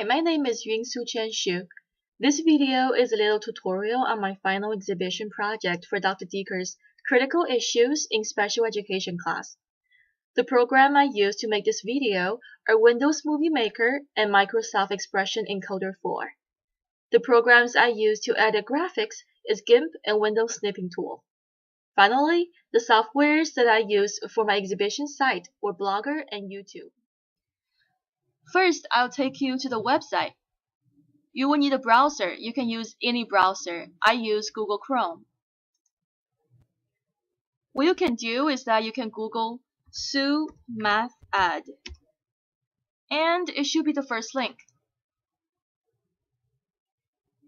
my name is Chen-Shue. This video is a little tutorial on my final exhibition project for Dr. Dieker's Critical Issues in Special Education class. The program I used to make this video are Windows Movie Maker and Microsoft Expression Encoder 4. The programs I use to edit graphics is GIMP and Windows Snipping Tool. Finally, the softwares that I use for my exhibition site were Blogger and YouTube. First, I'll take you to the website. You will need a browser. You can use any browser. I use Google Chrome. What you can do is that you can Google Chen-Shue Math Ad, and it should be the first link.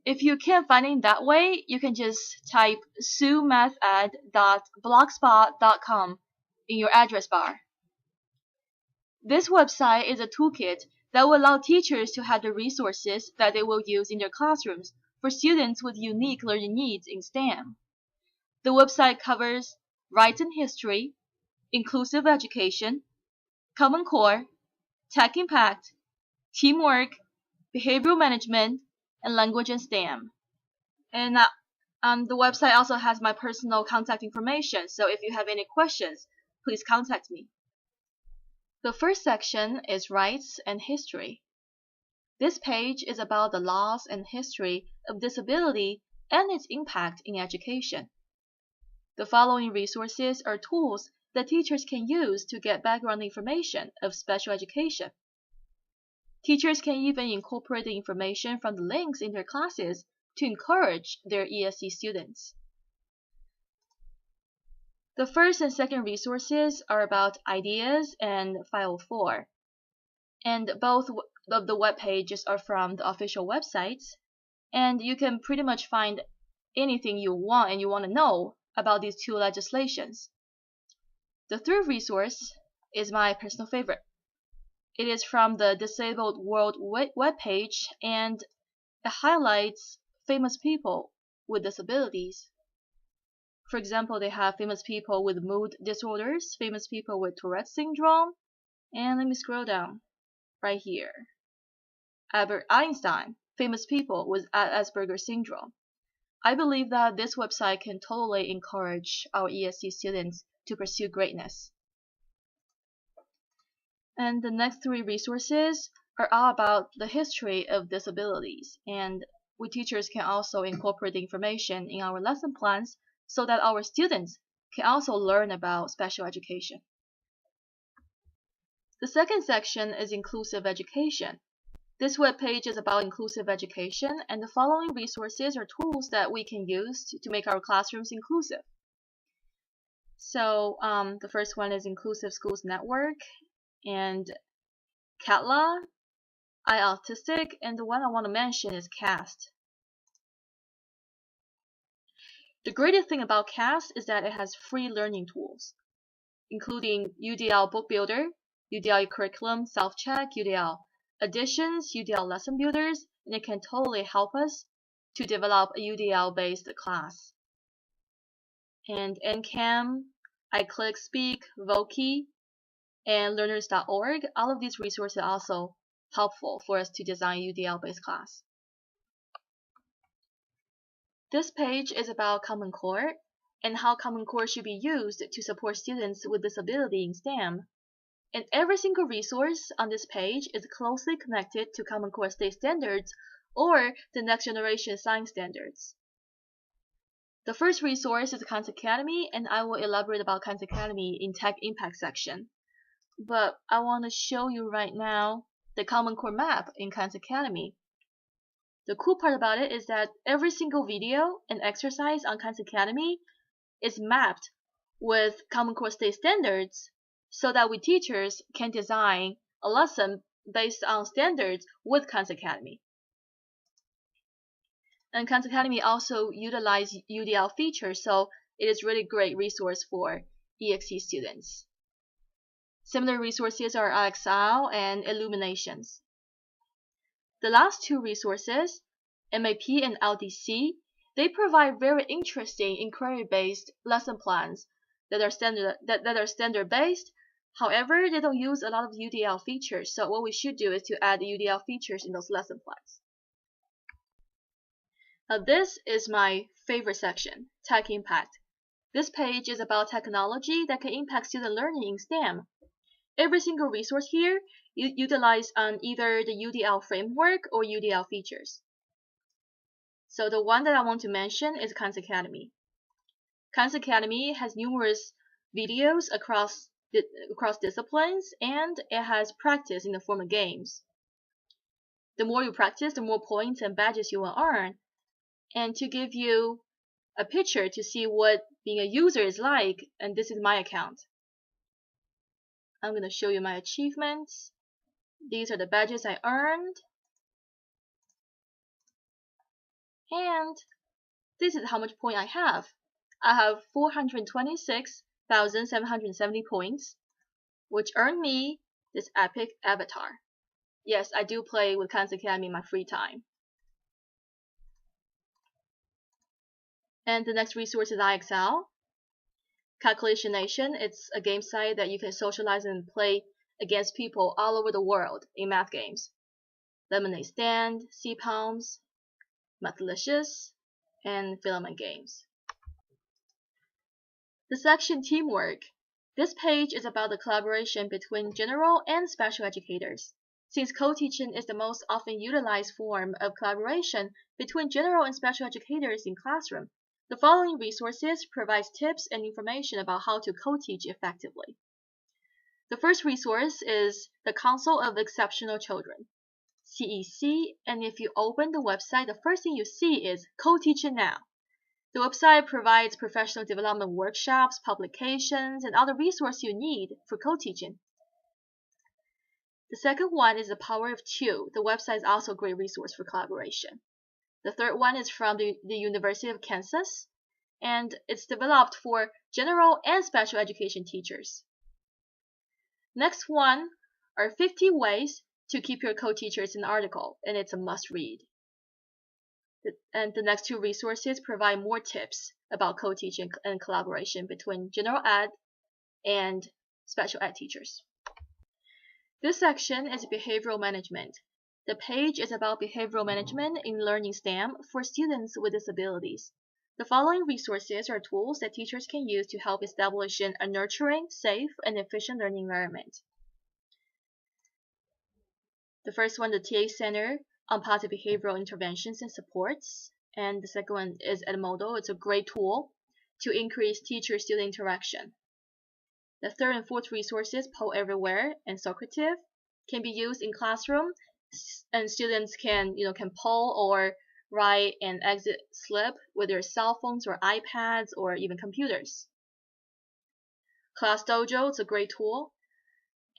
If you can't find it that way, you can just type shewmathad.blogspot.com in your address bar. This website is a toolkit that will allow teachers to have the resources that they will use in their classrooms for students with unique learning needs in STEM. The website covers rights and history, inclusive education, Common Core, tech impact, teamwork, behavioral management, and language and STEM. And the website also has my personal contact information, so if you have any questions, please contact me. The first section is Rights and History. This page is about the laws and history of disability and its impact in education. The following resources are tools that teachers can use to get background information of special education. Teachers can even incorporate the information from the links in their classes to encourage their ESC students. The first and second resources are about ideas and File 4, and both of the web pages are from the official websites, and you can pretty much find anything you want and you want to know about these two legislations. The third resource is my personal favorite. It is from the Disabled World webpage, and it highlights famous people with disabilities. For example, they have famous people with mood disorders, famous people with Tourette's syndrome, and let me scroll down right here. Albert Einstein, famous people with Asperger's syndrome. I believe that this website can totally encourage our ESC students to pursue greatness. And the next three resources are all about the history of disabilities, and we teachers can also incorporate the information in our lesson plans so that our students can also learn about special education. The second section is Inclusive Education. This webpage is about inclusive education, and the following resources are tools that we can use to make our classrooms inclusive. So the first one is Inclusive Schools Network and CATLA, iAutistic, and the one I want to mention is CAST. The greatest thing about CAST is that it has free learning tools, including UDL Book Builder, UDL Curriculum Self-Check, UDL Additions, UDL Lesson Builders, and it can totally help us to develop a UDL-based class. And NCAM, iClickSpeak, Voki, and learners.org, all of these resources are also helpful for us to design a UDL-based class. This page is about Common Core and how Common Core should be used to support students with disability in STEM. And every single resource on this page is closely connected to Common Core state standards or the next generation science standards. The first resource is Khan Academy, and I will elaborate about Khan Academy in Tech Impact section. But I want to show you right now the Common Core map in Khan Academy. The cool part about it is that every single video and exercise on Khan Academy is mapped with Common Core state standards so that we teachers can design a lesson based on standards with Khan Academy. And Khan Academy also utilizes UDL features, so it is really great resource for EXE students. Similar resources are IXL and Illuminations. The last two resources, MAP and LDC, they provide very interesting inquiry-based lesson plans that are standard-based However, they don't use a lot of UDL features, so what we should do is to add the UDL features in those lesson plans. Now this is my favorite section, Tech Impact. This page is about technology that can impact student learning in STEM. Every single resource here utilize either the UDL framework or UDL features. So the one that I want to mention is Khan's Academy. Khan's Academy has numerous videos across disciplines, and it has practice in the form of games. The more you practice, the more points and badges you will earn. And to give you a picture to see what being a user is like, and this is my account. I'm going to show you my achievements. These are the badges I earned. And this is how much point I have. I have 426,770 points, which earned me this epic avatar. Yes, I do play with Khan's Academy in my free time. And the next resource is IXL. Calculation Nation, it's a game site that you can socialize and play against people all over the world in math games. Lemonade Stand, C-Palms, Mathlicious, and Filament Games. The section Teamwork. This page is about the collaboration between general and special educators. Since co-teaching is the most often utilized form of collaboration between general and special educators in classroom, the following resources provide tips and information about how to co-teach effectively. The first resource is the Council of Exceptional Children, CEC, and if you open the website, the first thing you see is Co-Teaching Now. The website provides professional development workshops, publications, and other resources you need for co-teaching. The second one is the Power of Two. The website is also a great resource for collaboration. The third one is from the University of Kansas, and it's developed for general and special education teachers. Next one are 50 ways to keep your co-teachers in the article, and it's a must-read. And the next two resources provide more tips about co-teaching and collaboration between general ed and special ed teachers. This section is behavioral management. The page is about behavioral management in learning STEM for students with disabilities. The following resources are tools that teachers can use to help establish a nurturing, safe, and efficient learning environment. The first one, the TA Center on Positive Behavioral Interventions and Supports. And the second one is Edmodo. It's a great tool to increase teacher-student interaction. The third and fourth resources, Poll Everywhere and Socrative, can be used in classroom, and students can poll or write an exit slip with their cell phones or iPads or even computers. Class Dojo, it's a great tool,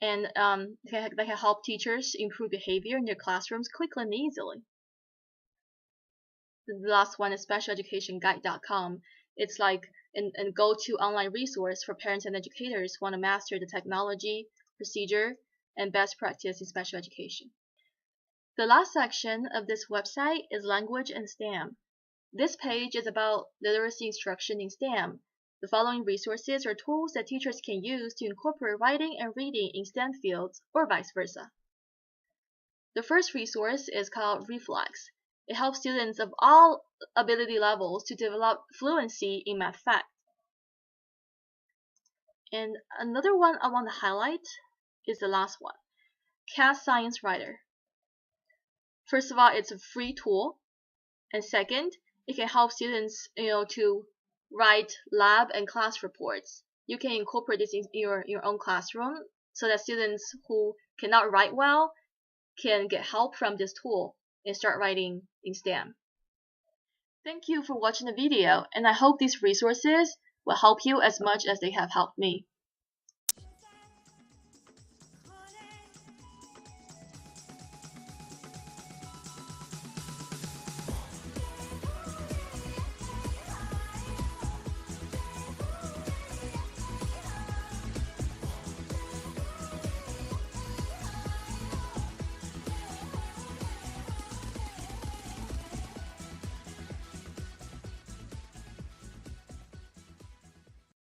and that can help teachers improve behavior in their classrooms quickly and easily. The last one is specialeducationguide.com. It's like a go-to online resource for parents and educators who want to master the technology, procedure, and best practice in special education. The last section of this website is Language and STEM. This page is about literacy instruction in STEM. The following resources are tools that teachers can use to incorporate writing and reading in STEM fields or vice versa. The first resource is called Reflex. It helps students of all ability levels to develop fluency in math facts. And another one I want to highlight is the last one, CAD Science Writer. First of all, it's a free tool, and second, it can help students to write lab and class reports. You can incorporate this in your own classroom so that students who cannot write well can get help from this tool and start writing in STEM. Thank you for watching the video, and I hope these resources will help you as much as they have helped me.